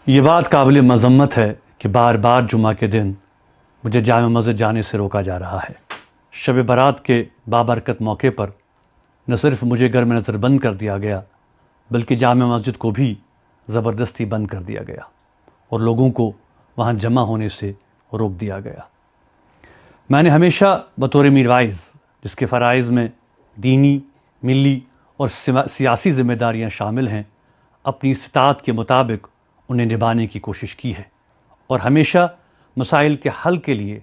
یہ بات قابل مذمت ہے کہ بار بار جمعہ کے دن مجھے جامع مسجد جانے سے روکا جا رہا ہے۔ شب برات کے بابرکت موقع پر نہ صرف مجھے گھر میں نظر بند کر دیا گیا بلکہ جامع مسجد کو بھی زبردستی بند کر دیا گیا اور لوگوں کو وہاں جمع ہونے سے روک دیا گیا۔ میں نے ہمیشہ بطور میر وائز، جس کے فرائض میں دینی، ملی اور سیاسی ذمہ داریاں شامل ہیں، اپنی استطاعت کے مطابق انہیں نبھانے کی کوشش کی ہے اور ہمیشہ مسائل کے حل کے لیے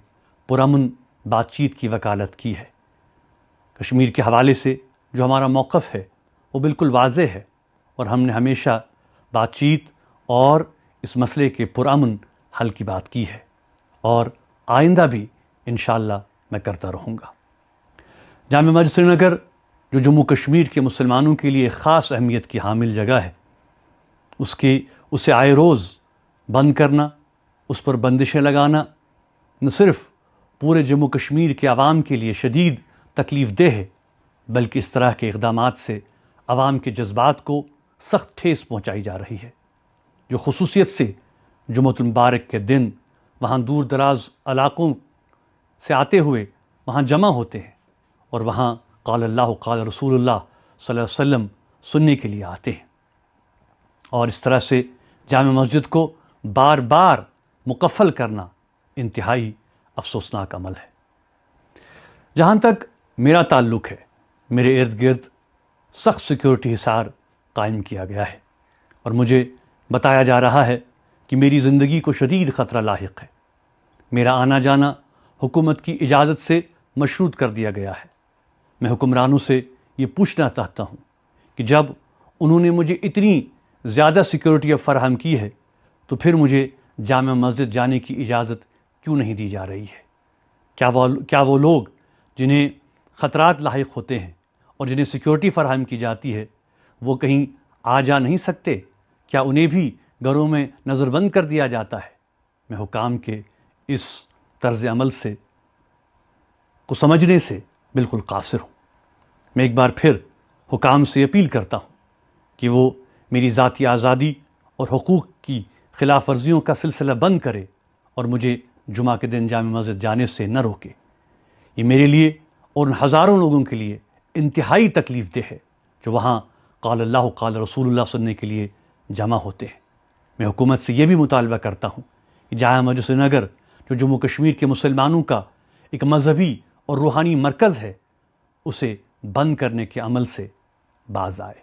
پرامن بات چیت کی وکالت کی ہے۔ کشمیر کے حوالے سے جو ہمارا موقف ہے وہ بالکل واضح ہے اور ہم نے ہمیشہ بات چیت اور اس مسئلے کے پرامن حل کی بات کی ہے اور آئندہ بھی انشاءاللہ میں کرتا رہوں گا۔ جامع مسجد سری نگر جو جموں کشمیر کے مسلمانوں کے لیے خاص اہمیت کی حامل جگہ ہے، اسے آئے روز بند کرنا، اس پر بندشیں لگانا نہ صرف پورے جموں کشمیر کے عوام کے لیے شدید تکلیف دہ ہے بلکہ اس طرح کے اقدامات سے عوام کے جذبات کو سخت ٹھیس پہنچائی جا رہی ہے، جو خصوصیت سے جمعۃ المبارک کے دن وہاں دور دراز علاقوں سے آتے ہوئے وہاں جمع ہوتے ہیں اور وہاں قال اللہ قال رسول اللہ صلی اللہ علیہ وسلم سننے کے لیے آتے ہیں، اور اس طرح سے جامع مسجد کو بار بار مقفل کرنا انتہائی افسوسناک عمل ہے۔ جہاں تک میرا تعلق ہے، میرے ارد گرد سخت سیکیورٹی حصار قائم کیا گیا ہے اور مجھے بتایا جا رہا ہے کہ میری زندگی کو شدید خطرہ لاحق ہے۔ میرا آنا جانا حکومت کی اجازت سے مشروط کر دیا گیا ہے۔ میں حکمرانوں سے یہ پوچھنا چاہتا ہوں کہ جب انہوں نے مجھے اتنی زیادہ سیکیورٹی اب فراہم کی ہے تو پھر مجھے جامع مسجد جانے کی اجازت کیوں نہیں دی جا رہی ہے؟ کیا وہ لوگ جنہیں خطرات لاحق ہوتے ہیں اور جنہیں سیکیورٹی فراہم کی جاتی ہے وہ کہیں آ جا نہیں سکتے؟ کیا انہیں بھی گھروں میں نظر بند کر دیا جاتا ہے؟ میں حکام کے اس طرز عمل کو سمجھنے سے بالکل قاصر ہوں۔ میں ایک بار پھر حکام سے اپیل کرتا ہوں کہ وہ میری ذاتی آزادی اور حقوق کی خلاف ورزیوں کا سلسلہ بند کرے اور مجھے جمعہ کے دن جامع مسجد جانے سے نہ روکے۔ یہ میرے لیے اور ان ہزاروں لوگوں کے لیے انتہائی تکلیف دہ ہے جو وہاں قال اللہ قال رسول اللہ سننے کے لیے جمع ہوتے ہیں۔ میں حکومت سے یہ بھی مطالبہ کرتا ہوں کہ جامع مسجد سری نگر جو جموں کشمیر کے مسلمانوں کا ایک مذہبی اور روحانی مرکز ہے، اسے بند کرنے کے عمل سے باز آئے۔